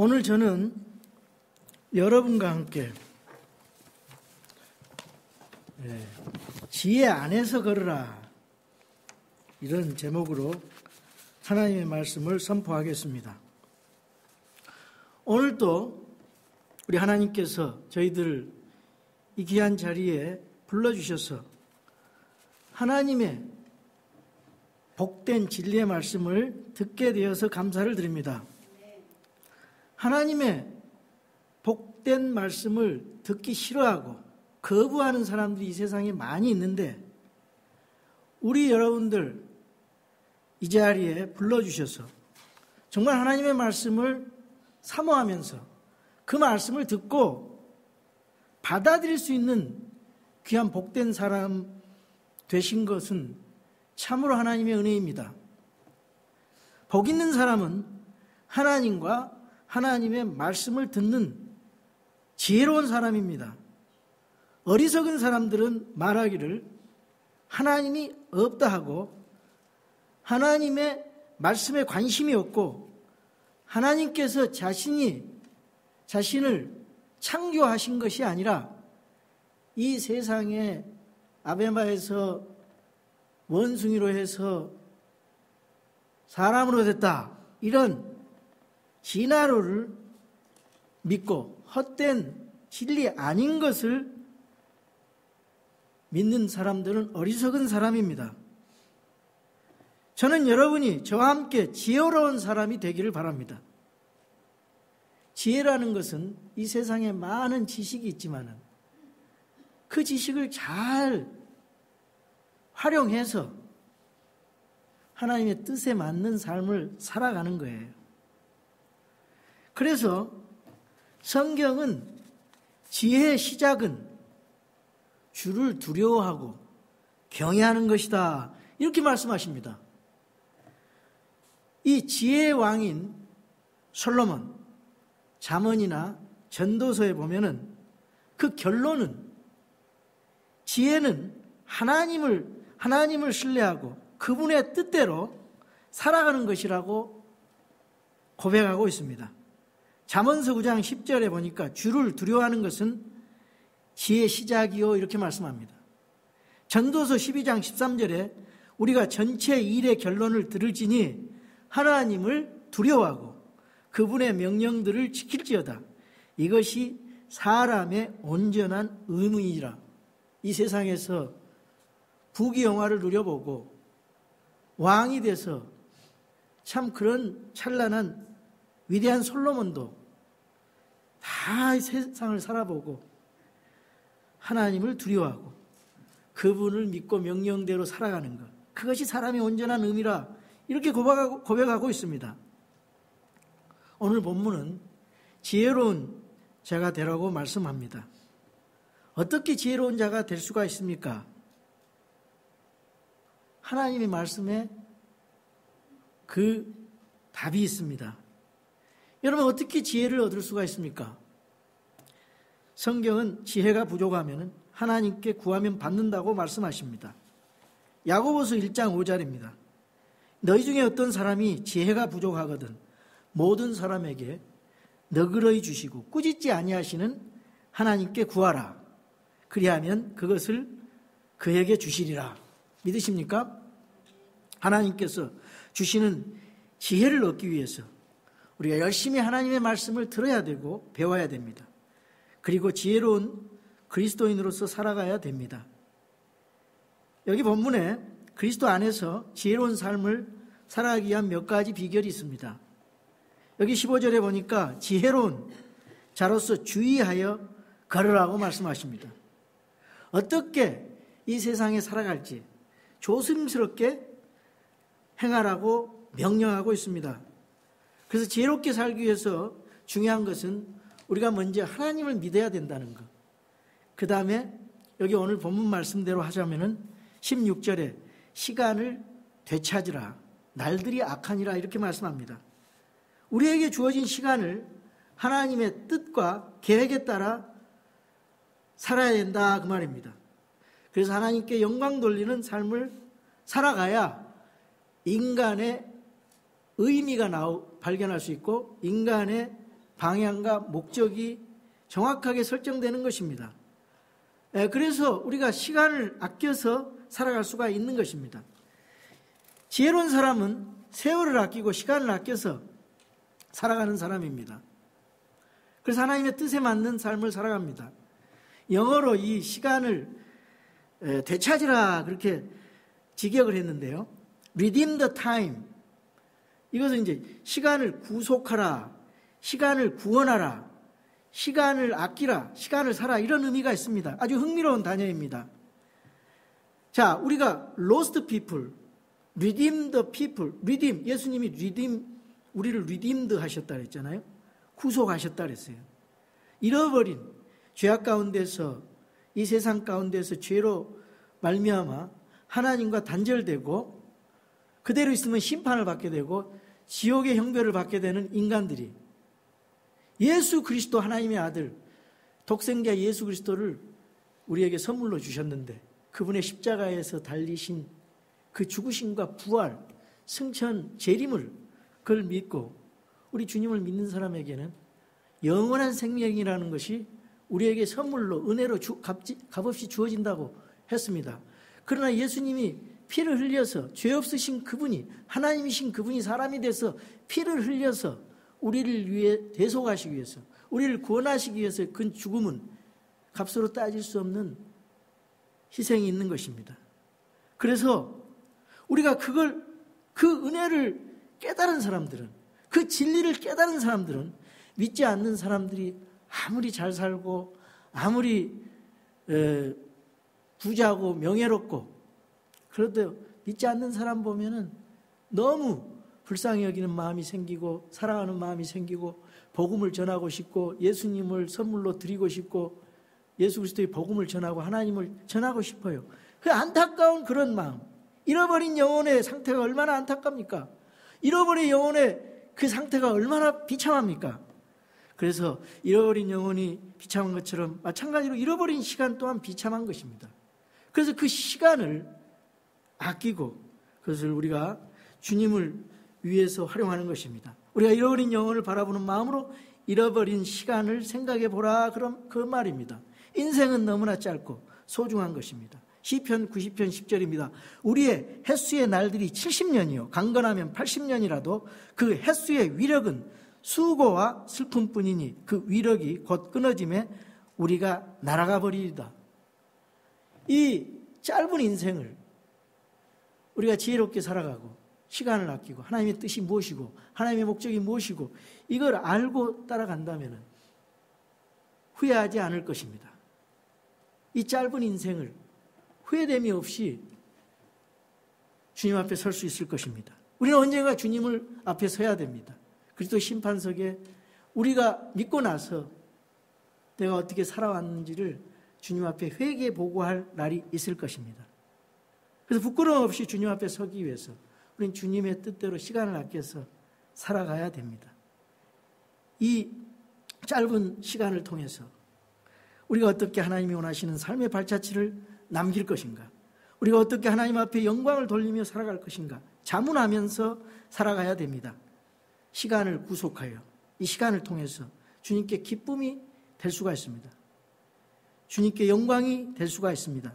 오늘 저는 여러분과 함께 지혜 안에서 걸으라 이런 제목으로 하나님의 말씀을 선포하겠습니다. 오늘도 우리 하나님께서 저희들을 이 귀한 자리에 불러주셔서 하나님의 복된 진리의 말씀을 듣게 되어서 감사를 드립니다. 하나님의 복된 말씀을 듣기 싫어하고 거부하는 사람들이 이 세상에 많이 있는데 우리 여러분들 이 자리에 불러주셔서 정말 하나님의 말씀을 사모하면서 그 말씀을 듣고 받아들일 수 있는 귀한 복된 사람 되신 것은 참으로 하나님의 은혜입니다. 복 있는 사람은 하나님과 하나님의 말씀을 듣는 지혜로운 사람입니다. 어리석은 사람들은 말하기를 하나님이 없다 하고 하나님의 말씀에 관심이 없고 하나님께서 자신을 창조하신 것이 아니라 이 세상에 아베마에서 원숭이로 해서 사람으로 됐다 이런 진화론을 믿고 헛된 진리 아닌 것을 믿는 사람들은 어리석은 사람입니다. 저는 여러분이 저와 함께 지혜로운 사람이 되기를 바랍니다. 지혜라는 것은 이 세상에 많은 지식이 있지만 그 지식을 잘 활용해서 하나님의 뜻에 맞는 삶을 살아가는 거예요. 그래서 성경은 지혜의 시작은 주를 두려워하고 경외하는 것이다 이렇게 말씀하십니다. 이 지혜의 왕인 솔로몬 잠언이나 전도서에 보면은 그 결론은 지혜는 하나님을 신뢰하고 그분의 뜻대로 살아가는 것이라고 고백하고 있습니다. 잠언서 9장 10절에 보니까 주를 두려워하는 것은 지혜의 시작이요 이렇게 말씀합니다. 전도서 12장 13절에 우리가 전체 일의 결론을 들을지니 하나님을 두려워하고 그분의 명령들을 지킬지어다. 이것이 사람의 온전한 의무이라. 이 세상에서 부귀영화를 누려보고 왕이 돼서 참 그런 찬란한 위대한 솔로몬도 다 세상을 살아보고 하나님을 두려워하고 그분을 믿고 명령대로 살아가는 것, 그것이 사람의 온전한 의미라 이렇게 고백하고 있습니다. 오늘 본문은 지혜로운 자가 되라고 말씀합니다. 어떻게 지혜로운 자가 될 수가 있습니까? 하나님의 말씀에 그 답이 있습니다. 여러분 어떻게 지혜를 얻을 수가 있습니까? 성경은 지혜가 부족하면 하나님께 구하면 받는다고 말씀하십니다. 야고보서 1장 5절입니다. 너희 중에 어떤 사람이 지혜가 부족하거든 모든 사람에게 너그러이 주시고 꾸짖지 아니하시는 하나님께 구하라. 그리하면 그것을 그에게 주시리라. 믿으십니까? 하나님께서 주시는 지혜를 얻기 위해서 우리가 열심히 하나님의 말씀을 들어야 되고 배워야 됩니다. 그리고 지혜로운 그리스도인으로서 살아가야 됩니다. 여기 본문에 그리스도 안에서 지혜로운 삶을 살아가기 위한 몇 가지 비결이 있습니다. 여기 15절에 보니까 지혜로운 자로서 주의하여 걸으라고 말씀하십니다. 어떻게 이 세상에 살아갈지 조심스럽게 행하라고 명령하고 있습니다. 그래서 지혜롭게 살기 위해서 중요한 것은 우리가 먼저 하나님을 믿어야 된다는 것. 그 다음에 여기 오늘 본문 말씀대로 하자면은 16절에 시간을 되찾으라. 날들이 악하니라 이렇게 말씀합니다. 우리에게 주어진 시간을 하나님의 뜻과 계획에 따라 살아야 된다 그 말입니다. 그래서 하나님께 영광 돌리는 삶을 살아가야 인간의 의미가 발견할 수 있고 인간의 방향과 목적이 정확하게 설정되는 것입니다. 그래서 우리가 시간을 아껴서 살아갈 수가 있는 것입니다. 지혜로운 사람은 세월을 아끼고 시간을 아껴서 살아가는 사람입니다. 그래서 하나님의 뜻에 맞는 삶을 살아갑니다. 영어로 이 시간을 되찾으라 그렇게 직역을 했는데요. Redeem the time. 이것은 이제 시간을 구속하라, 시간을 구원하라, 시간을 아끼라, 시간을 살아, 이런 의미가 있습니다. 아주 흥미로운 단어입니다. 자, 우리가 lost people, redeem the people, redeem, 예수님이 redeem, 우리를 redeemed 하셨다 그랬잖아요. 구속하셨다 그랬어요. 잃어버린 죄악 가운데서, 이 세상 가운데서 죄로 말미암아 하나님과 단절되고 그대로 있으면 심판을 받게 되고 지옥의 형벌을 받게 되는 인간들이 예수 그리스도 하나님의 아들 독생자 예수 그리스도를 우리에게 선물로 주셨는데 그분의 십자가에서 달리신 그 죽으심과 부활, 승천, 재림을 그걸 믿고 우리 주님을 믿는 사람에게는 영원한 생명이라는 것이 우리에게 선물로 은혜로 값없이 주어진다고 했습니다. 그러나 예수님이 피를 흘려서 죄 없으신 그분이 하나님이신 그분이 사람이 돼서 피를 흘려서 우리를 위해 대속하시기 위해서 우리를 구원하시기 위해서 그 죽음은 값으로 따질 수 없는 희생이 있는 것입니다. 그래서 우리가 그 은혜를 깨달은 사람들은 그 진리를 깨달은 사람들은 믿지 않는 사람들이 아무리 잘 살고 아무리 부자고 명예롭고 그래도 믿지 않는 사람 보면은 너무 불쌍히 여기는 마음이 생기고 사랑하는 마음이 생기고 복음을 전하고 싶고 예수님을 선물로 드리고 싶고 예수 그리스도의 복음을 전하고 하나님을 전하고 싶어요. 그 안타까운 그런 마음, 잃어버린 영혼의 상태가 얼마나 안타깝니까? 잃어버린 영혼의 그 상태가 얼마나 비참합니까? 그래서 잃어버린 영혼이 비참한 것처럼 마찬가지로 잃어버린 시간 또한 비참한 것입니다. 그래서 그 시간을 아끼고 그것을 우리가 주님을 위해서 활용하는 것입니다. 우리가 잃어버린 영혼을 바라보는 마음으로 잃어버린 시간을 생각해 보라, 그럼 그 말입니다. 인생은 너무나 짧고 소중한 것입니다. 시편 90편 10절입니다. 우리의 햇수의 날들이 70년이요 강건하면 80년이라도 그 햇수의 위력은 수고와 슬픔뿐이니 그 위력이 곧 끊어짐에 우리가 날아가 버리리다. 이 짧은 인생을 우리가 지혜롭게 살아가고 시간을 아끼고 하나님의 뜻이 무엇이고 하나님의 목적이 무엇이고 이걸 알고 따라간다면 후회하지 않을 것입니다. 이 짧은 인생을 후회됨이 없이 주님 앞에 설 수 있을 것입니다. 우리는 언젠가 주님을 앞에 서야 됩니다. 그리스도 심판석에 우리가 믿고 나서 내가 어떻게 살아왔는지를 주님 앞에 회개 보고할 날이 있을 것입니다. 그래서 부끄러움 없이 주님 앞에 서기 위해서 우리는 주님의 뜻대로 시간을 아껴서 살아가야 됩니다. 이 짧은 시간을 통해서 우리가 어떻게 하나님이 원하시는 삶의 발자취를 남길 것인가? 우리가 어떻게 하나님 앞에 영광을 돌리며 살아갈 것인가? 자문하면서 살아가야 됩니다. 시간을 구속하여 이 시간을 통해서 주님께 기쁨이 될 수가 있습니다. 주님께 영광이 될 수가 있습니다.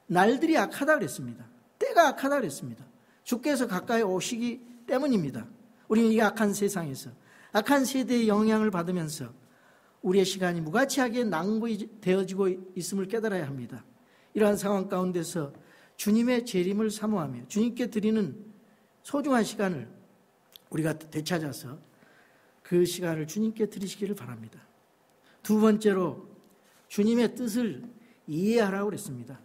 날들이 악하다 그랬습니다. 때가 악하다 그랬습니다. 주께서 가까이 오시기 때문입니다. 우리는 이 악한 세상에서 악한 세대의 영향을 받으면서 우리의 시간이 무가치하게 낭비되어지고 있음을 깨달아야 합니다. 이러한 상황 가운데서 주님의 재림을 사모하며 주님께 드리는 소중한 시간을 우리가 되찾아서 그 시간을 주님께 드리시기를 바랍니다. 두 번째로 주님의 뜻을 이해하라고 그랬습니다.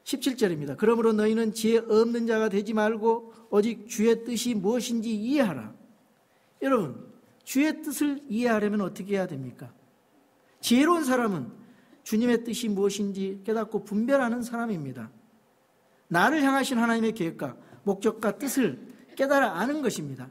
17절입니다. 그러므로 너희는 지혜 없는 자가 되지 말고 오직 주의 뜻이 무엇인지 이해하라. 여러분, 주의 뜻을 이해하려면 어떻게 해야 됩니까? 지혜로운 사람은 주님의 뜻이 무엇인지 깨닫고 분별하는 사람입니다. 나를 향하신 하나님의 계획과 목적과 뜻을 깨달아 아는 것입니다.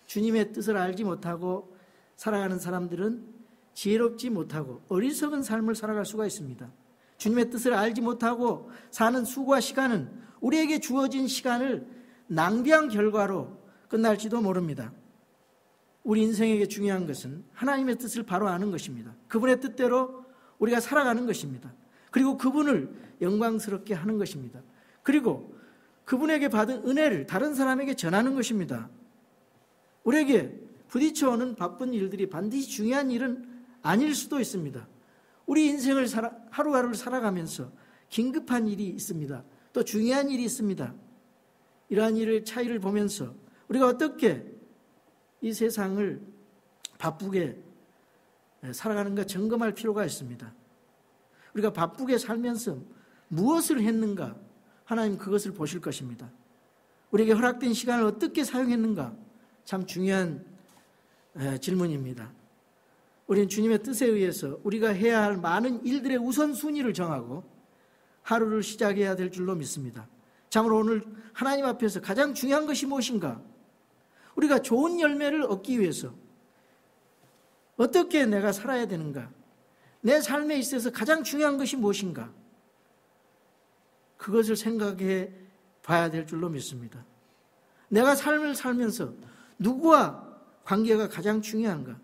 주님의 뜻을 알지 못하고 살아가는 사람들은 지혜롭지 못하고 어리석은 삶을 살아갈 수가 있습니다. 주님의 뜻을 알지 못하고 사는 수고와 시간은 우리에게 주어진 시간을 낭비한 결과로 끝날지도 모릅니다. 우리 인생에게 중요한 것은 하나님의 뜻을 바로 아는 것입니다. 그분의 뜻대로 우리가 살아가는 것입니다. 그리고 그분을 영광스럽게 하는 것입니다. 그리고 그분에게 받은 은혜를 다른 사람에게 전하는 것입니다. 우리에게 부딪혀오는 바쁜 일들이 반드시 중요한 일은 아닐 수도 있습니다. 우리 인생을 하루하루를 살아가면서 긴급한 일이 있습니다. 또 중요한 일이 있습니다. 이러한 일의 차이를 보면서 우리가 어떻게 이 세상을 바쁘게 살아가는가 점검할 필요가 있습니다. 우리가 바쁘게 살면서 무엇을 했는가? 하나님 그것을 보실 것입니다. 우리에게 허락된 시간을 어떻게 사용했는가? 참 중요한 질문입니다. 우리는 주님의 뜻에 의해서 우리가 해야 할 많은 일들의 우선순위를 정하고 하루를 시작해야 될 줄로 믿습니다. 참으로 오늘 하나님 앞에서 가장 중요한 것이 무엇인가? 우리가 좋은 열매를 얻기 위해서 어떻게 내가 살아야 되는가? 내 삶에 있어서 가장 중요한 것이 무엇인가? 그것을 생각해 봐야 될 줄로 믿습니다. 내가 삶을 살면서 누구와 관계가 가장 중요한가?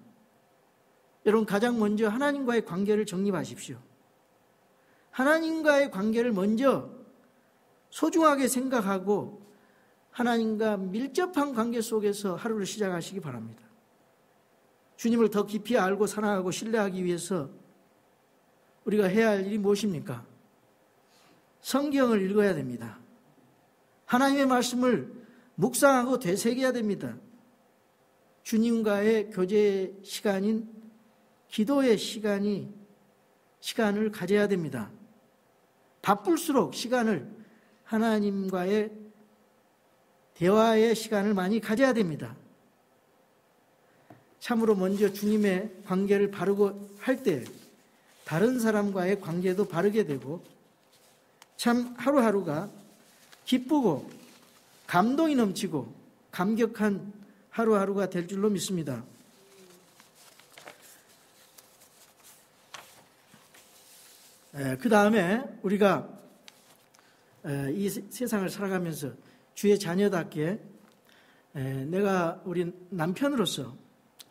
여러분, 가장 먼저 하나님과의 관계를 정립하십시오. 하나님과의 관계를 먼저 소중하게 생각하고 하나님과 밀접한 관계 속에서 하루를 시작하시기 바랍니다. 주님을 더 깊이 알고 사랑하고 신뢰하기 위해서 우리가 해야 할 일이 무엇입니까? 성경을 읽어야 됩니다. 하나님의 말씀을 묵상하고 되새겨야 됩니다. 주님과의 교제 시간인 기도의 시간을 가져야 됩니다. 바쁠수록 시간을 하나님과의 대화의 시간을 많이 가져야 됩니다. 참으로 먼저 주님의 관계를 바르고 할 때 다른 사람과의 관계도 바르게 되고 참 하루하루가 기쁘고 감동이 넘치고 감격한 하루하루가 될 줄로 믿습니다. 그 다음에 우리가 이 세상을 살아가면서 주의 자녀답게 내가 우리 남편으로서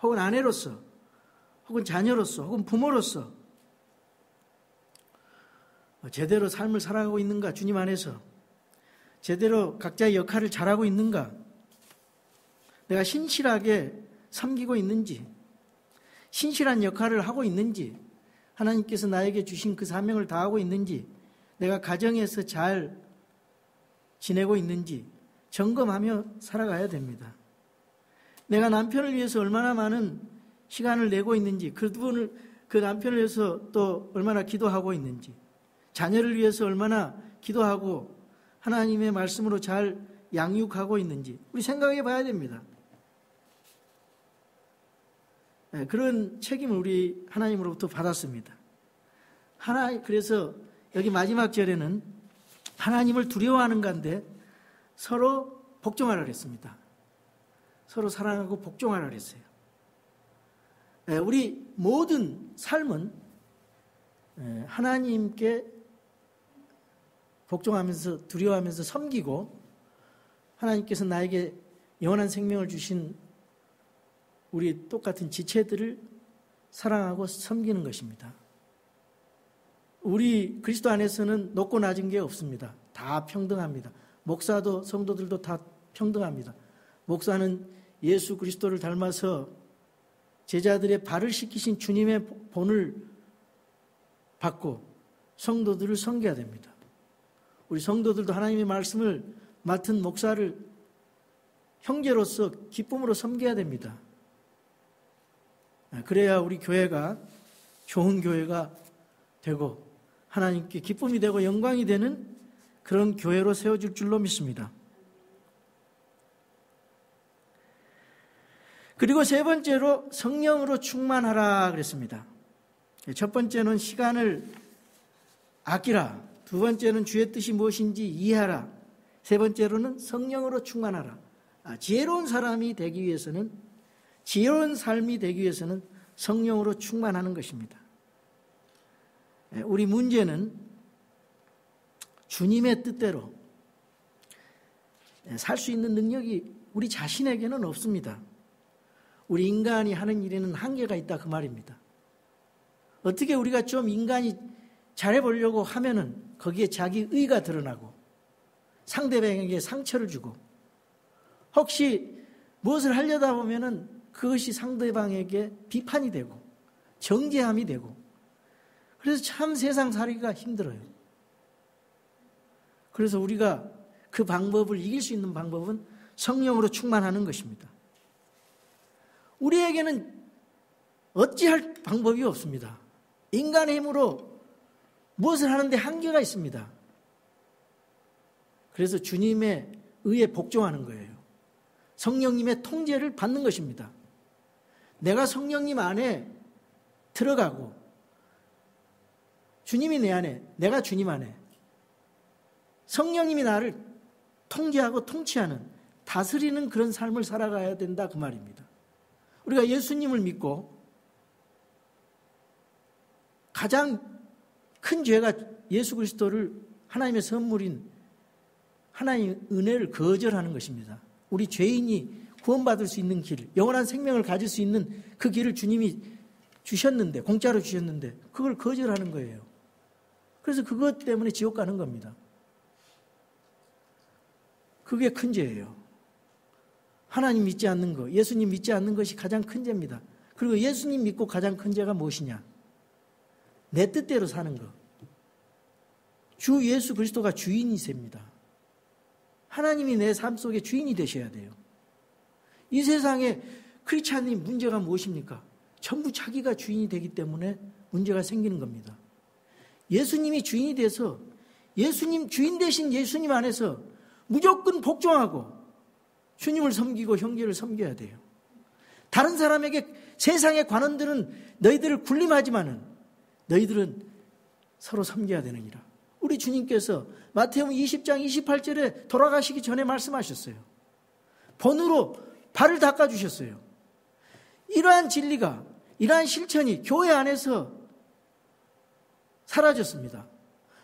혹은 아내로서 혹은 자녀로서 혹은 부모로서 제대로 삶을 살아가고 있는가? 주님 안에서 제대로 각자의 역할을 잘하고 있는가? 내가 신실하게 섬기고 있는지, 신실한 역할을 하고 있는지, 하나님께서 나에게 주신 그 사명을 다하고 있는지, 내가 가정에서 잘 지내고 있는지 점검하며 살아가야 됩니다. 내가 남편을 위해서 얼마나 많은 시간을 내고 있는지, 그 남편을 위해서 또 얼마나 기도하고 있는지, 자녀를 위해서 얼마나 기도하고 하나님의 말씀으로 잘 양육하고 있는지 우리 생각해 봐야 됩니다. 그런 책임을 우리 하나님으로부터 받았습니다. 그래서 여기 마지막 절에는 하나님을 두려워하는 가운데 서로 복종하라 그랬습니다. 서로 사랑하고 복종하라 그랬어요. 우리 모든 삶은 하나님께 복종하면서 두려워하면서 섬기고 하나님께서 나에게 영원한 생명을 주신 우리 똑같은 지체들을 사랑하고 섬기는 것입니다. 우리 그리스도 안에서는 높고 낮은 게 없습니다. 다 평등합니다. 목사도 성도들도 다 평등합니다. 목사는 예수 그리스도를 닮아서 제자들의 발을 씻기신 주님의 본을 받고 성도들을 섬겨야 됩니다. 우리 성도들도 하나님의 말씀을 맡은 목사를 형제로서 기쁨으로 섬겨야 됩니다. 그래야 우리 교회가 좋은 교회가 되고 하나님께 기쁨이 되고 영광이 되는 그런 교회로 세워질 줄로 믿습니다. 그리고 세 번째로 성령으로 충만하라 그랬습니다. 첫 번째는 시간을 아끼라. 두 번째는 주의 뜻이 무엇인지 이해하라. 세 번째로는 성령으로 충만하라. 지혜로운 사람이 되기 위해서는, 지혜로운 삶이 되기 위해서는 성령으로 충만하는 것입니다. 우리 문제는 주님의 뜻대로 살 수 있는 능력이 우리 자신에게는 없습니다. 우리 인간이 하는 일에는 한계가 있다 그 말입니다. 어떻게 우리가 좀 인간이 잘해보려고 하면은 거기에 자기 의가 드러나고 상대방에게 상처를 주고 혹시 무엇을 하려다 보면은 그것이 상대방에게 비판이 되고 정죄함이 되고 그래서 참 세상 살기가 힘들어요. 그래서 우리가 그 방법을 이길 수 있는 방법은 성령으로 충만하는 것입니다. 우리에게는 어찌할 방법이 없습니다. 인간의 힘으로 무엇을 하는데 한계가 있습니다. 그래서 주님의 의에 복종하는 거예요. 성령님의 통제를 받는 것입니다. 내가 성령님 안에 들어가고 주님이 내 안에, 내가 주님 안에 성령님이 나를 통제하고 통치하는 다스리는 그런 삶을 살아가야 된다 그 말입니다. 우리가 예수님을 믿고 가장 큰 죄가 예수 그리스도를 하나님의 선물인 하나님의 은혜를 거절하는 것입니다. 우리 죄인이 구원받을 수 있는 길, 영원한 생명을 가질 수 있는 그 길을 주님이 주셨는데, 공짜로 주셨는데 그걸 거절하는 거예요. 그래서 그것 때문에 지옥 가는 겁니다. 그게 큰 죄예요. 하나님 믿지 않는 것, 예수님 믿지 않는 것이 가장 큰 죄입니다. 그리고 예수님 믿고 가장 큰 죄가 무엇이냐? 내 뜻대로 사는 것. 주 예수 그리스도가 주인이십니다. 하나님이 내 삶 속에 주인이 되셔야 돼요. 이 세상에 크리스찬의 문제가 무엇입니까? 전부 자기가 주인이 되기 때문에 문제가 생기는 겁니다. 예수님이 주인이 돼서 예수님 주인 되신 예수님 안에서 무조건 복종하고 주님을 섬기고 형제를 섬겨야 돼요. 다른 사람에게 세상의 관원들은 너희들을 군림하지만은 너희들은 서로 섬겨야 되느니라. 우리 주님께서 마태복음 20장 28절에 돌아가시기 전에 말씀하셨어요. 본으로 발을 닦아주셨어요. 이러한 진리가, 이러한 실천이 교회 안에서 사라졌습니다.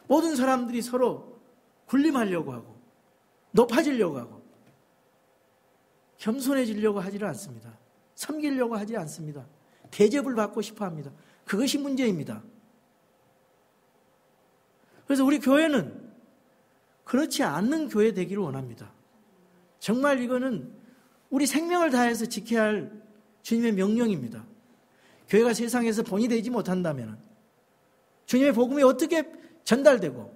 모든 사람들이 서로 군림하려고 하고 높아지려고 하고 겸손해지려고 하지를 않습니다. 섬기려고 하지 않습니다. 대접을 받고 싶어 합니다. 그것이 문제입니다. 그래서 우리 교회는 그렇지 않는 교회 되기를 원합니다. 정말 이거는 우리 생명을 다해서 지켜야 할 주님의 명령입니다. 교회가 세상에서 본이 되지 못한다면 주님의 복음이 어떻게 전달되고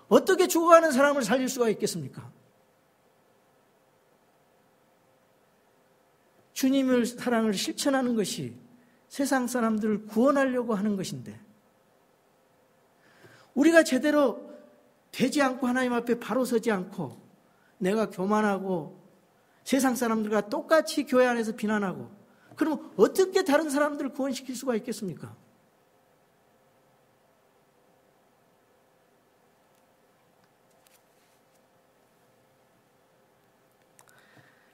어떻게 죽어가는 사람을 살릴 수가 있겠습니까? 주님의 사랑을 실천하는 것이 세상 사람들을 구원하려고 하는 것인데 우리가 제대로 되지 않고 하나님 앞에 바로 서지 않고 내가 교만하고 세상 사람들과 똑같이 교회 안에서 비난하고 그럼 어떻게 다른 사람들을 구원시킬 수가 있겠습니까?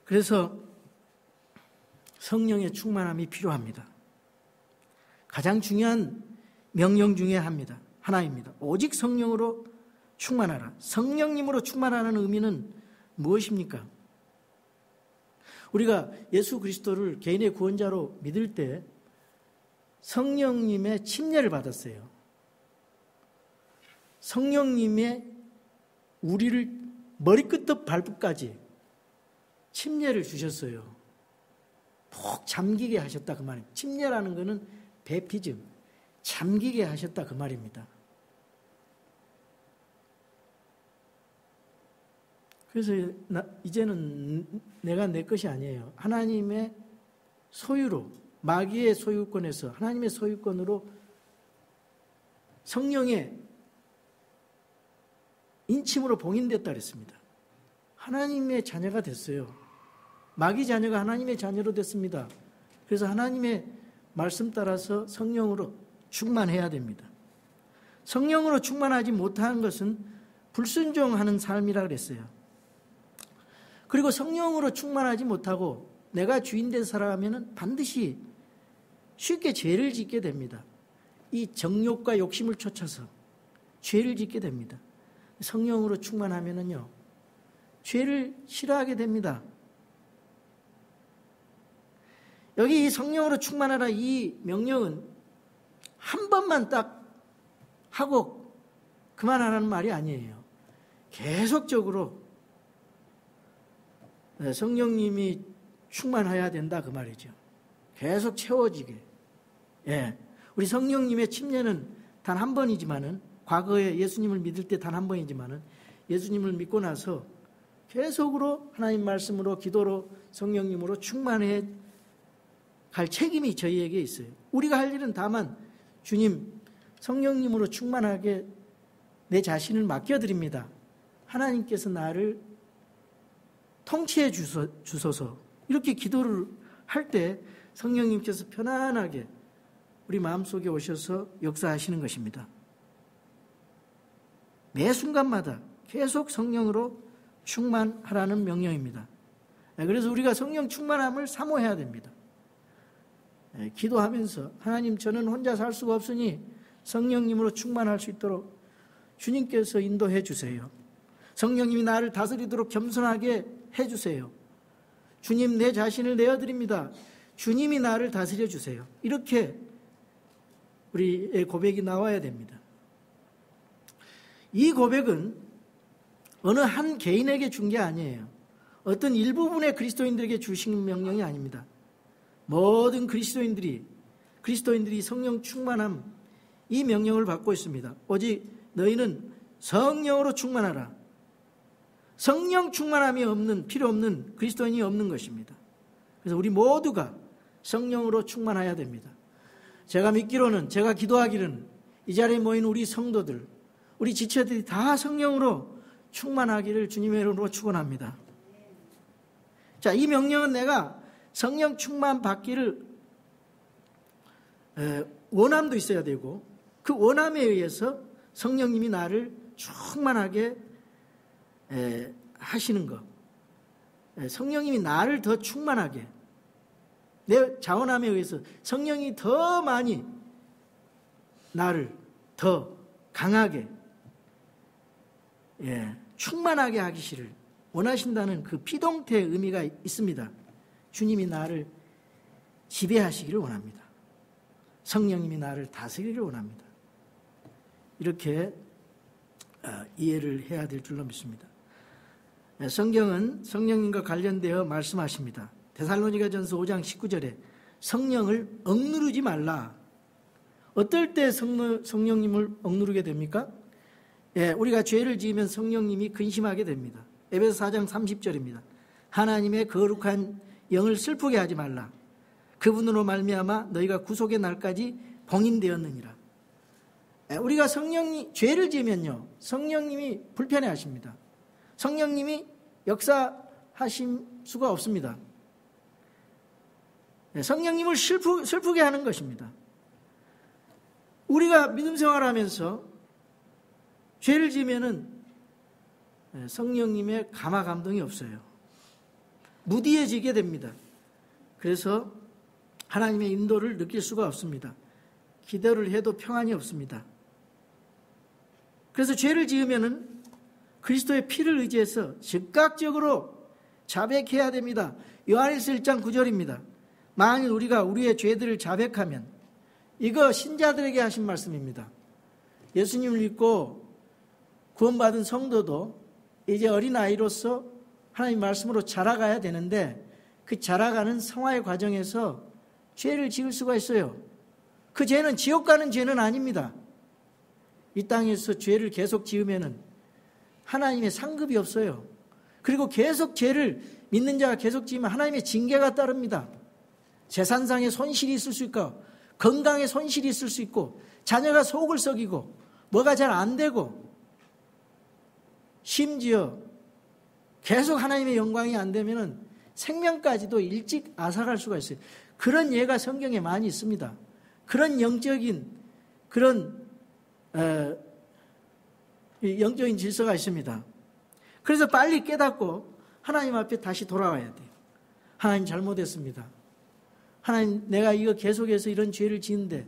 그래서 성령의 충만함이 필요합니다. 가장 중요한 명령 중에 하나입니다. 오직 성령으로 충만하라. 성령님으로 충만하는 의미는 무엇입니까? 우리가 예수 그리스도를 개인의 구원자로 믿을 때 성령님의 침례를 받았어요. 성령님의 우리를 머리끝부터 발끝까지 침례를 주셨어요. 푹 잠기게 하셨다 그 말입니다. 침례라는 것은 베피즘, 잠기게 하셨다 그 말입니다. 그래서 이제는 내가 내 것이 아니에요. 하나님의 소유로, 마귀의 소유권에서 하나님의 소유권으로 성령의 인침으로 봉인됐다 그랬습니다. 하나님의 자녀가 됐어요. 마귀 자녀가 하나님의 자녀로 됐습니다. 그래서 하나님의 말씀 따라서 성령으로 충만해야 됩니다. 성령으로 충만하지 못한 것은 불순종하는 삶이라 그랬어요. 그리고 성령으로 충만하지 못하고 내가 주인 된 살아가면 반드시 쉽게 죄를 짓게 됩니다. 이 정욕과 욕심을 쫓아서 죄를 짓게 됩니다. 성령으로 충만하면은요, 죄를 싫어하게 됩니다. 여기 이 성령으로 충만하라 이 명령은 한 번만 딱 하고 그만하라는 말이 아니에요. 계속적으로 성령님이 충만해야 된다 그 말이죠. 계속 채워지게. 예. 우리 성령님의 침례는 단 한 번이지만은 과거에 예수님을 믿을 때 단 한 번이지만은 예수님을 믿고 나서 계속으로 하나님 말씀으로 기도로 성령님으로 충만해 갈 책임이 저희에게 있어요. 우리가 할 일은 다만 주님 성령님으로 충만하게 내 자신을 맡겨드립니다. 하나님께서 나를 통치해 주소서. 이렇게 기도를 할 때 성령님께서 편안하게 우리 마음속에 오셔서 역사하시는 것입니다. 매 순간마다 계속 성령으로 충만하라는 명령입니다. 그래서 우리가 성령 충만함을 사모해야 됩니다. 기도하면서 하나님 저는 혼자 살 수가 없으니 성령님으로 충만할 수 있도록 주님께서 인도해 주세요. 성령님이 나를 다스리도록 겸손하게 해 주세요. 주님 내 자신을 내어드립니다. 주님이 나를 다스려 주세요. 이렇게 우리의 고백이 나와야 됩니다. 이 고백은 어느 한 개인에게 준 게 아니에요. 어떤 일부분의 그리스도인들에게 주신 명령이 아닙니다. 모든 그리스도인들이 성령 충만함 이 명령을 받고 있습니다. 오직 너희는 성령으로 충만하라. 성령 충만함이 필요 없는 그리스도인이 없는 것입니다. 그래서 우리 모두가 성령으로 충만해야 됩니다. 제가 믿기로는, 제가 기도하기로는 이 자리에 모인 우리 성도들, 우리 지체들이 다 성령으로 충만하기를 주님의 이름으로 축원합니다. 자, 이 명령은 내가 성령 충만 받기를 원함도 있어야 되고 그 원함에 의해서 성령님이 나를 충만하게 하시는 것. 성령님이 나를 더 충만하게 내 자원함에 의해서 성령이 더 많이 나를 더 강하게 충만하게 하기를 원하신다는 그 피동태의 의미가 있습니다. 주님이 나를 지배하시기를 원합니다. 성령님이 나를 다스리기를 원합니다. 이렇게 이해를 해야 될 줄로 믿습니다. 성경은 성령님과 관련되어 말씀하십니다. 데살로니가전서 5장 19절에 성령을 억누르지 말라. 어떨 때 성령님을 억누르게 됩니까? 우리가 죄를 지으면 성령님이 근심하게 됩니다. 에베소 4장 30절입니다. 하나님의 거룩한 영을 슬프게 하지 말라. 그분으로 말미암아 너희가 구속의 날까지 봉인되었느니라. 우리가 죄를 지으면요 성령님이 불편해 하십니다. 성령님이 역사하실 수가 없습니다. 성령님을 슬프게 하는 것입니다. 우리가 믿음 생활하면서 죄를 지으면은 성령님의 감화 감동이 없어요. 무디해지게 됩니다. 그래서 하나님의 인도를 느낄 수가 없습니다. 기도를 해도 평안이 없습니다. 그래서 죄를 지으면은 그리스도의 피를 의지해서 즉각적으로 자백해야 됩니다. 요한일서 1장 9절입니다. 만일 우리가 우리의 죄들을 자백하면, 이거 신자들에게 하신 말씀입니다. 예수님을 믿고 구원받은 성도도 이제 어린아이로서 하나님 말씀으로 자라가야 되는데 그 자라가는 성화의 과정에서 죄를 지을 수가 있어요. 그 죄는 지옥 가는 죄는 아닙니다. 이 땅에서 죄를 계속 지으면은 하나님의 상급이 없어요. 그리고 계속 죄를 믿는 자가 계속 지으면 하나님의 징계가 따릅니다. 재산상의 손실이 있을 수 있고 건강에 손실이 있을 수 있고 자녀가 속을 썩이고 뭐가 잘 안 되고 심지어 계속 하나님의 영광이 안 되면은 생명까지도 일찍 앗아갈 수가 있어요. 그런 예가 성경에 많이 있습니다. 그런 영적인 질서가 있습니다. 그래서 빨리 깨닫고 하나님 앞에 다시 돌아와야 돼요. 하나님 잘못했습니다. 하나님 내가 이거 계속해서 이런 죄를 지은데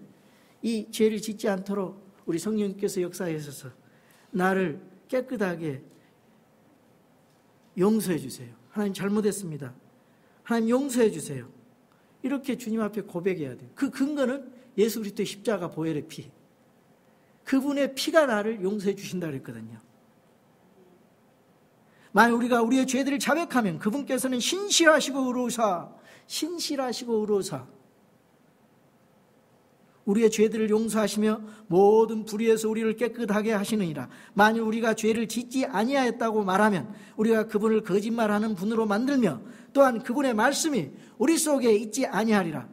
이 죄를 짓지 않도록 우리 성령님께서 역사하셔서 나를 깨끗하게 용서해 주세요. 하나님 잘못했습니다. 하나님 용서해 주세요. 이렇게 주님 앞에 고백해야 돼요. 그 근거는 예수 그리스도의 십자가 보혈의 피. 그분의 피가 나를 용서해 주신다 그랬거든요. 만약 우리가 우리의 죄들을 자백하면 그분께서는 신실하시고 의로우사 우리의 죄들을 용서하시며 모든 불의에서 우리를 깨끗하게 하시느니라. 만일 우리가 죄를 짓지 아니하였다고 말하면 우리가 그분을 거짓말하는 분으로 만들며 또한 그분의 말씀이 우리 속에 있지 아니하리라.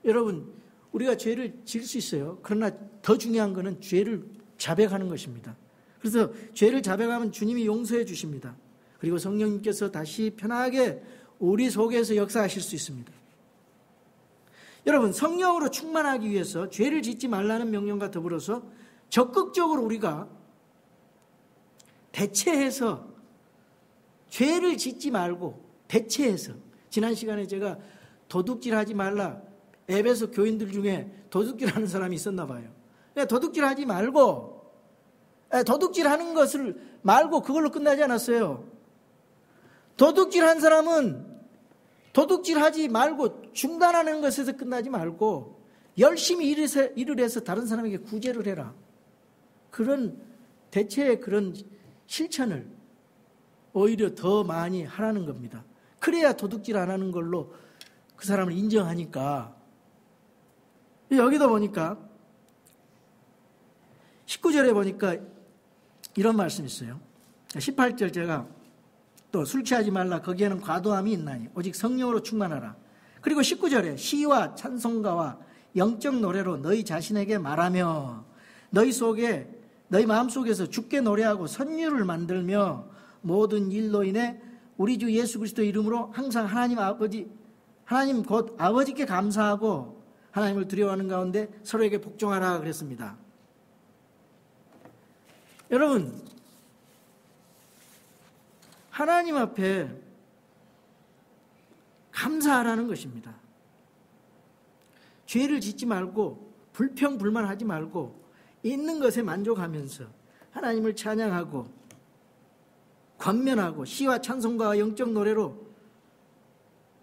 여러분, 우리가 죄를 지을 수 있어요. 그러나 더 중요한 것은 죄를 자백하는 것입니다. 그래서 죄를 자백하면 주님이 용서해 주십니다. 그리고 성령님께서 다시 편하게 우리 속에서 역사하실 수 있습니다. 여러분, 성령으로 충만하기 위해서 죄를 짓지 말라는 명령과 더불어서 적극적으로 우리가 대체해서 죄를 짓지 말고 대체해서, 지난 시간에 제가 도둑질하지 말라, 에베소 교인들 중에 도둑질하는 사람이 있었나 봐요. 도둑질하지 말고, 도둑질하는 것을 말고 그걸로 끝나지 않았어요. 도둑질한 사람은 도둑질하지 말고 중단하는 것에서 끝나지 말고 열심히 일을 해서 다른 사람에게 구제를 해라. 그런 대체의 그런 실천을 오히려 더 많이 하라는 겁니다. 그래야 도둑질 안 하는 걸로 그 사람을 인정하니까. 여기도 보니까 19절에 보니까 이런 말씀이 있어요. 18절 제가 또 술 취하지 말라 거기에는 과도함이 있나니 오직 성령으로 충만하라. 그리고 19절에 시와 찬송가와 영적 노래로 너희 자신에게 말하며 너희 마음속에서 주께 노래하고 선율을 만들며 모든 일로 인해 우리 주 예수 그리스도 이름으로 항상 하나님 곧 아버지께 감사하고 하나님을 두려워하는 가운데 서로에게 복종하라 그랬습니다. 여러분, 하나님 앞에 감사하라는 것입니다. 죄를 짓지 말고 불평불만하지 말고 있는 것에 만족하면서 하나님을 찬양하고 권면하고 시와 찬송가와 영적 노래로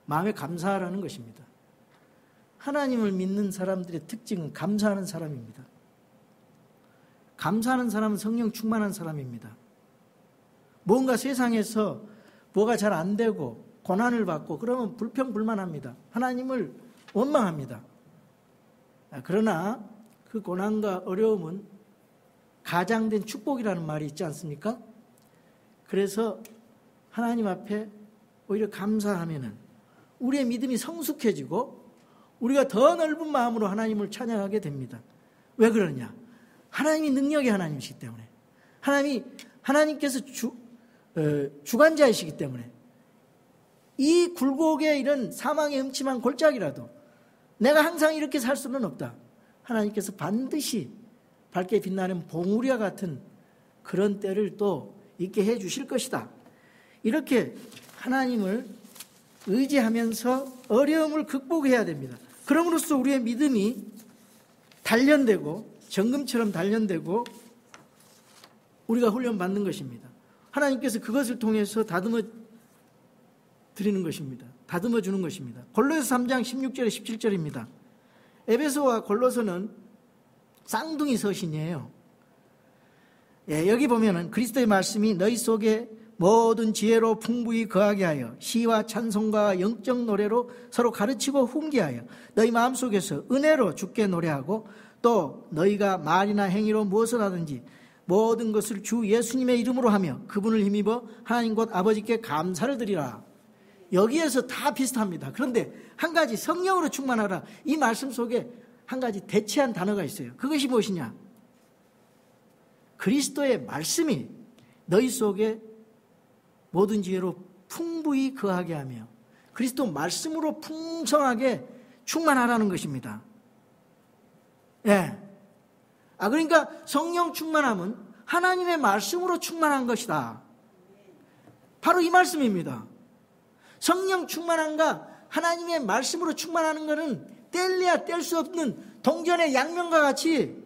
마음에 감사하라는 것입니다. 하나님을 믿는 사람들의 특징은 감사하는 사람입니다. 감사하는 사람은 성령 충만한 사람입니다. 뭔가 세상에서 뭐가 잘 안 되고 고난을 받고 그러면 불평불만합니다. 하나님을 원망합니다. 그러나 그 고난과 어려움은 가장된 축복이라는 말이 있지 않습니까? 그래서 하나님 앞에 오히려 감사하면은 우리의 믿음이 성숙해지고 우리가 더 넓은 마음으로 하나님을 찬양하게 됩니다. 왜 그러냐? 하나님이 능력의 하나님이시기 때문에, 하나님께서 주관자이시기 때문에, 이 굴곡의 이런 사망의 음침한 골짜기라도 내가 항상 이렇게 살 수는 없다. 하나님께서 반드시 밝게 빛나는 봉우리와 같은 그런 때를 또 있게 해 주실 것이다. 이렇게 하나님을 의지하면서 어려움을 극복해야 됩니다. 그럼으로써 우리의 믿음이 단련되고 정금처럼 단련되고 우리가 훈련받는 것입니다. 하나님께서 그것을 통해서 다듬어 드리는 것입니다. 다듬어 주는 것입니다. 골로새 3장 16절에 17절입니다. 에베소와 골로새는 쌍둥이 서신이에요. 여기 보면은 그리스도의 말씀이 너희 속에 모든 지혜로 풍부히 거하게 하여 시와 찬송과 영적 노래로 서로 가르치고 훈계하여 너희 마음속에서 은혜로 주께 노래하고 또 너희가 말이나 행위로 무엇을 하든지 모든 것을 주 예수님의 이름으로 하며 그분을 힘입어 하나님 곧 아버지께 감사를 드리라. 여기에서 다 비슷합니다. 그런데 한 가지 성령으로 충만하라. 이 말씀 속에 한 가지 대체한 단어가 있어요. 그것이 무엇이냐? 그리스도의 말씀이 너희 속에 모든 지혜로 풍부히 거하게 하며 그리스도 말씀으로 풍성하게 충만하라는 것입니다. 예. 그러니까 성령 충만함은 하나님의 말씀으로 충만한 것이다. 바로 이 말씀입니다. 성령 충만함과 하나님의 말씀으로 충만하는 것은 뗄래야 뗄 수 없는 동전의 양면과 같이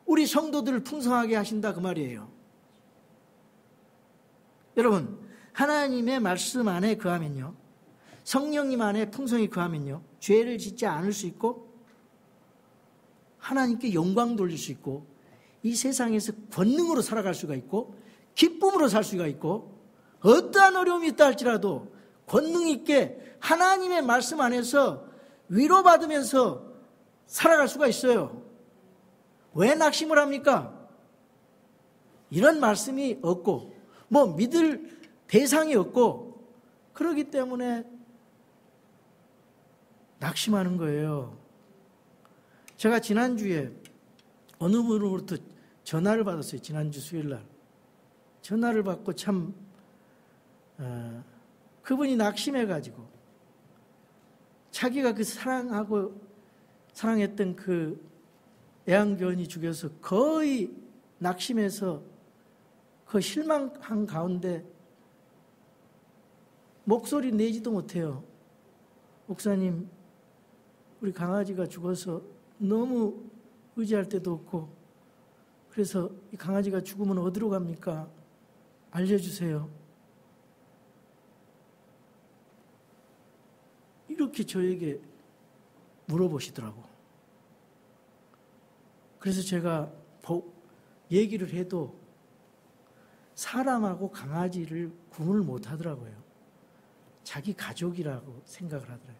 우리 성도들을 풍성하게 하신다 그 말이에요. 여러분, 하나님의 말씀 안에 거하면요 성령님 안에 풍성히 거하면요, 죄를 짓지 않을 수 있고 하나님께 영광 돌릴 수 있고 이 세상에서 권능으로 살아갈 수가 있고 기쁨으로 살 수가 있고 어떠한 어려움이 있다 할지라도 권능 있게 하나님의 말씀 안에서 위로받으면서 살아갈 수가 있어요. 왜 낙심을 합니까? 이런 말씀이 없고 믿을 대상이 없고 그러기 때문에 낙심하는 거예요. 제가 지난주에 어느 분으로부터 전화를 받았어요. 지난주 수요일날 전화를 받고 참 그분이 낙심해가지고 자기가 그 사랑했던 그 애완견이 죽여서 거의 낙심해서 그 실망한 가운데 목소리 내지도 못해요. 목사님, 우리 강아지가 죽어서 너무 의지할 데도 없고 그래서 이 강아지가 죽으면 어디로 갑니까? 알려주세요. 이렇게 저에게 물어보시더라고. 그래서 제가 얘기를 해도 사람하고 강아지를 구분을 못 하더라고요. 자기 가족이라고 생각을 하더라고요.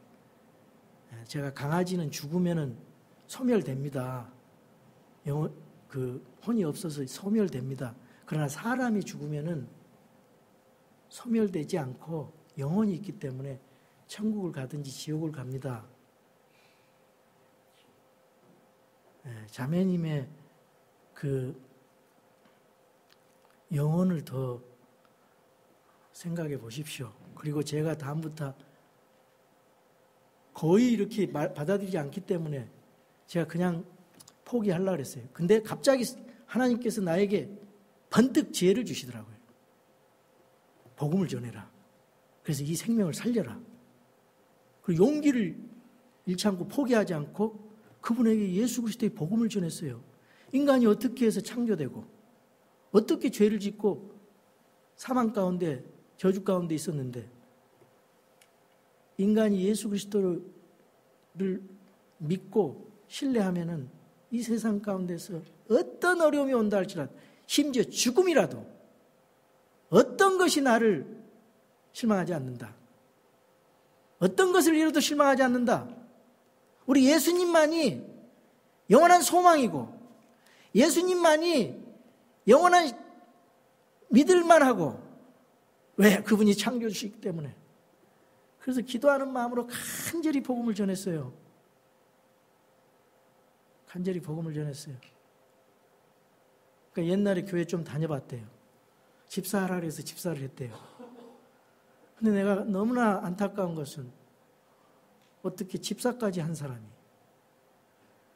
제가 강아지는 죽으면은 소멸됩니다. 혼이 없어서 소멸됩니다. 그러나 사람이 죽으면은 소멸되지 않고 영혼이 있기 때문에 천국을 가든지 지옥을 갑니다. 자매님의 그 영혼을 더 생각해 보십시오. 그리고 제가 다음부터 거의 이렇게 받아들이지 않기 때문에 제가 그냥 포기하려고 했어요. 근데 갑자기 하나님께서 나에게 번뜩 지혜를 주시더라고요. 복음을 전해라. 그래서 이 생명을 살려라. 그리고 용기를 잃지 않고 포기하지 않고 그분에게 예수 그리스도의 복음을 전했어요. 인간이 어떻게 해서 창조되고 어떻게 죄를 짓고 사망 가운데 저주 가운데 있었는데 인간이 예수 그리스도를 믿고 신뢰하면은 이 세상 가운데서 어떤 어려움이 온다 할지라도 심지어 죽음이라도 어떤 것이 나를 실망하지 않는다. 어떤 것을 잃어도 실망하지 않는다. 우리 예수님만이 영원한 소망이고 예수님만이 영원한 믿을만하고 왜? 그분이 창조주시기 때문에. 그래서 기도하는 마음으로 간절히 복음을 전했어요. 간절히 복음을 전했어요. 그러니까 옛날에 교회 좀 다녀봤대요. 집사하라 그래서 집사를 했대요. 근데 내가 너무나 안타까운 것은 어떻게 집사까지 한 사람이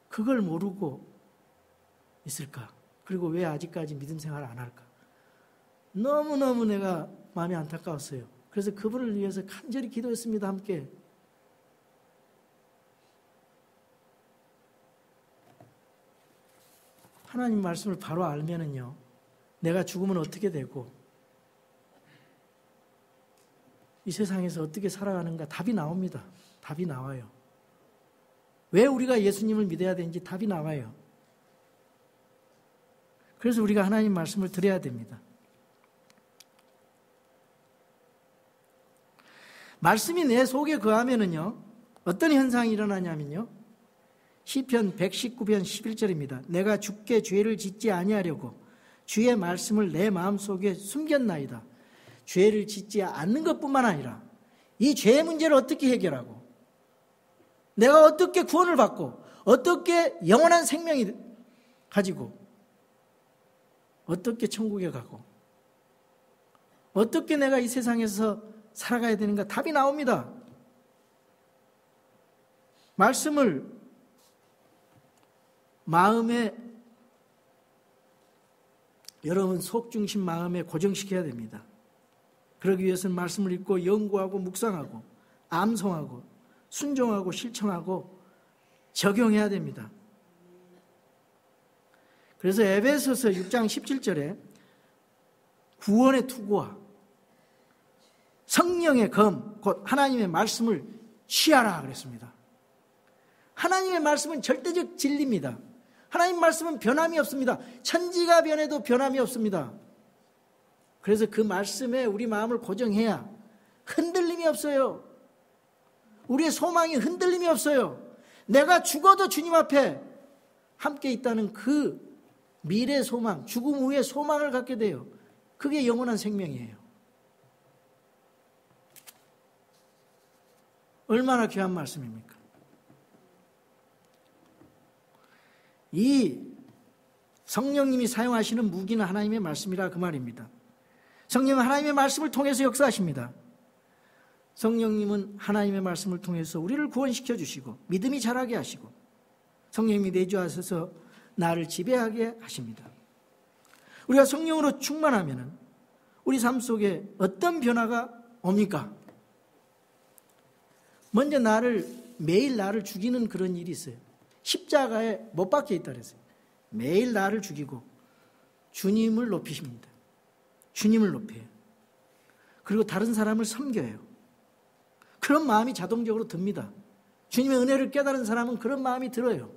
그걸 모르고 있을까? 그리고 왜 아직까지 믿음 생활을 안 할까? 너무너무 내가 마음이 안타까웠어요. 그래서 그분을 위해서 간절히 기도했습니다. 함께. 하나님 말씀을 바로 알면은요, 내가 죽으면 어떻게 되고 이 세상에서 어떻게 살아가는가 답이 나옵니다. 답이 나와요. 왜 우리가 예수님을 믿어야 되는지 답이 나와요. 그래서 우리가 하나님 말씀을 들어야 됩니다. 말씀이 내 속에 거하면은요, 어떤 현상이 일어나냐면요, 시편 119편 11절입니다. 내가 주께 죄를 짓지 아니하려고 주의 말씀을 내 마음속에 숨겼나이다. 죄를 짓지 않는 것뿐만 아니라 이 죄의 문제를 어떻게 해결하고 내가 어떻게 구원을 받고 어떻게 영원한 생명이 가지고 어떻게 천국에 가고 어떻게 내가 이 세상에서 살아가야 되는가 답이 나옵니다. 말씀을 마음에 여러분 속중심 마음에 고정시켜야 됩니다. 그러기 위해서는 말씀을 읽고 연구하고 묵상하고 암송하고 순종하고 실천하고 적용해야 됩니다. 그래서 에베소서 6장 17절에 구원의 투구와 성령의 검, 곧 하나님의 말씀을 취하라 그랬습니다. 하나님의 말씀은 절대적 진리입니다. 하나님 말씀은 변함이 없습니다. 천지가 변해도 변함이 없습니다. 그래서 그 말씀에 우리 마음을 고정해야 흔들림이 없어요. 우리의 소망이 흔들림이 없어요. 내가 죽어도 주님 앞에 함께 있다는 그 미래 소망, 죽음 후의 소망을 갖게 돼요. 그게 영원한 생명이에요. 얼마나 귀한 말씀입니까? 이 성령님이 사용하시는 무기는 하나님의 말씀이라 그 말입니다. 성령은 하나님의 말씀을 통해서 역사하십니다. 성령님은 하나님의 말씀을 통해서 우리를 구원시켜 주시고 믿음이 자라게 하시고 성령님이 내주하셔서 나를 지배하게 하십니다. 우리가 성령으로 충만하면 우리 삶 속에 어떤 변화가 옵니까? 먼저 매일 나를 죽이는 그런 일이 있어요. 십자가에 못 박혀 있다 그랬어요. 매일 나를 죽이고 주님을 높이십니다. 주님을 높여요. 그리고 다른 사람을 섬겨요. 그런 마음이 자동적으로 듭니다. 주님의 은혜를 깨달은 사람은 그런 마음이 들어요.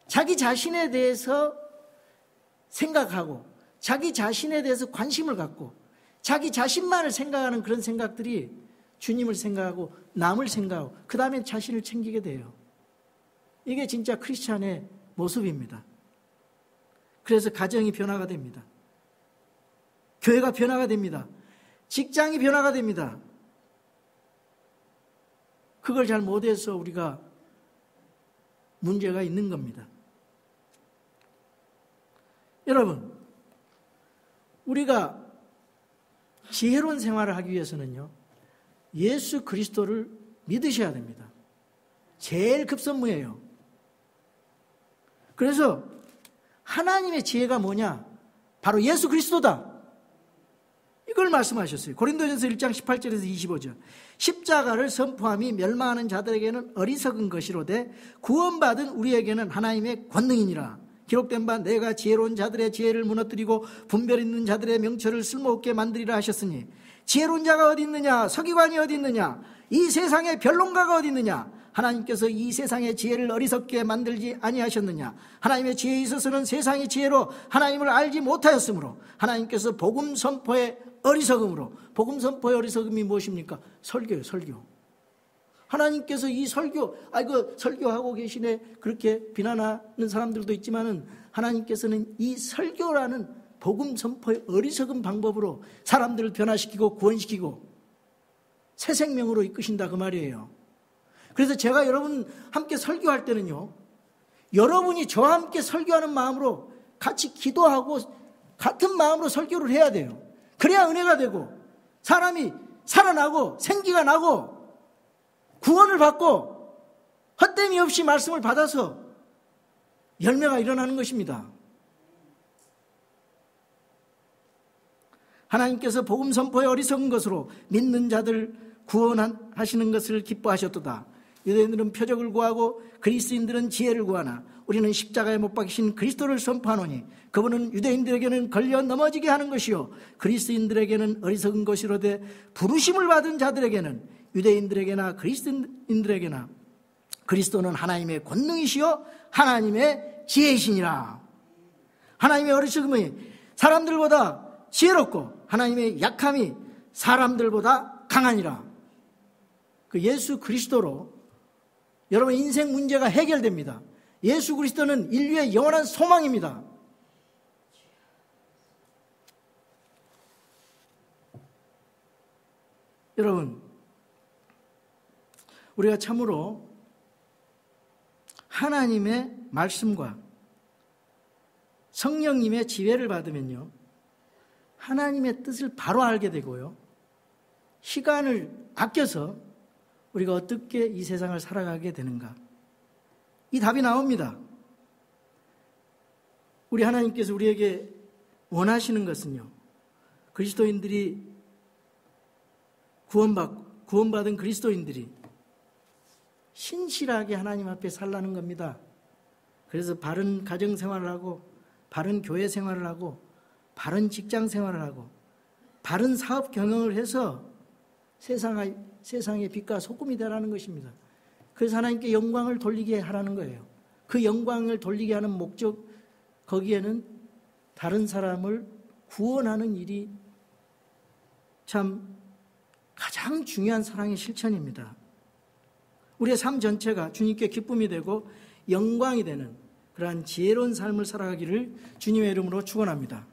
자기 자신에 대해서 생각하고 자기 자신에 대해서 관심을 갖고 자기 자신만을 생각하는 그런 생각들이 주님을 생각하고 남을 생각하고 그 다음에 자신을 챙기게 돼요. 이게 진짜 크리스찬의 모습입니다. 그래서 가정이 변화가 됩니다. 교회가 변화가 됩니다. 직장이 변화가 됩니다. 그걸 잘 못해서 우리가 문제가 있는 겁니다. 여러분, 우리가 지혜로운 생활을 하기 위해서는요, 예수 그리스도를 믿으셔야 됩니다. 제일 급선무예요. 그래서 하나님의 지혜가 뭐냐? 바로 예수 그리스도다. 이걸 말씀하셨어요. 고린도전서 1장 18절에서 25절. 십자가를 선포함이 멸망하는 자들에게는 어리석은 것이로되 구원받은 우리에게는 하나님의 권능이니라. 기록된 바 내가 지혜로운 자들의 지혜를 무너뜨리고 분별 있는 자들의 명철을 쓸모없게 만들리라 하셨으니 지혜로운 자가 어디 있느냐? 서기관이 어디 있느냐? 이 세상에 변론가가 어디 있느냐? 하나님께서 이 세상의 지혜를 어리석게 만들지 아니하셨느냐? 하나님의 지혜에 있어서는 세상의 지혜로 하나님을 알지 못하였으므로 하나님께서 복음 선포의 어리석음으로, 복음 선포의 어리석음이 무엇입니까? 설교예요, 설교. 하나님께서 이 설교하고 계시네 그렇게 비난하는 사람들도 있지만은 하나님께서는 이 설교라는 복음 선포의 어리석은 방법으로 사람들을 변화시키고 구원시키고 새 생명으로 이끄신다 그 말이에요. 그래서 제가 여러분 함께 설교할 때는요, 여러분이 저와 함께 설교하는 마음으로 같이 기도하고 같은 마음으로 설교를 해야 돼요. 그래야 은혜가 되고 사람이 살아나고 생기가 나고 구원을 받고 헛됨이 없이 말씀을 받아서 열매가 일어나는 것입니다. 하나님께서 복음 선포의 어리석은 것으로 믿는 자들 구원하시는 것을 기뻐하셨도다. 유대인들은 표적을 구하고 그리스인들은 지혜를 구하나 우리는 십자가에 못 박히신 그리스도를 선포하노니 그분은 유대인들에게는 걸려 넘어지게 하는 것이요 그리스인들에게는 어리석은 것이로되 부르심을 받은 자들에게는 유대인들에게나 그리스인들에게나 그리스도는 하나님의 권능이시요 하나님의 지혜이시니라. 하나님의 어리석음이 사람들보다 지혜롭고 하나님의 약함이 사람들보다 강하니라. 그 예수 그리스도로 여러분 인생 문제가 해결됩니다. 예수 그리스도는 인류의 영원한 소망입니다. 여러분, 우리가 참으로 하나님의 말씀과 성령님의 지혜를 받으면요, 하나님의 뜻을 바로 알게 되고요, 시간을 아껴서 우리가 어떻게 이 세상을 살아가게 되는가, 이 답이 나옵니다. 우리 하나님께서 우리에게 원하시는 것은요, 그리스도인들이 구원받은 그리스도인들이 신실하게 하나님 앞에 살라는 겁니다. 그래서 바른 가정 생활을 하고 바른 교회 생활을 하고 바른 직장 생활을 하고 바른 사업 경영을 해서 세상의 빛과 소금이 되라는 것입니다. 그래서 하나님께 영광을 돌리게 하라는 거예요. 그 영광을 돌리게 하는 목적, 거기에는 다른 사람을 구원하는 일이 참 가장 중요한 사랑의 실천입니다. 우리의 삶 전체가 주님께 기쁨이 되고 영광이 되는 그러한 지혜로운 삶을 살아가기를 주님의 이름으로 축원합니다.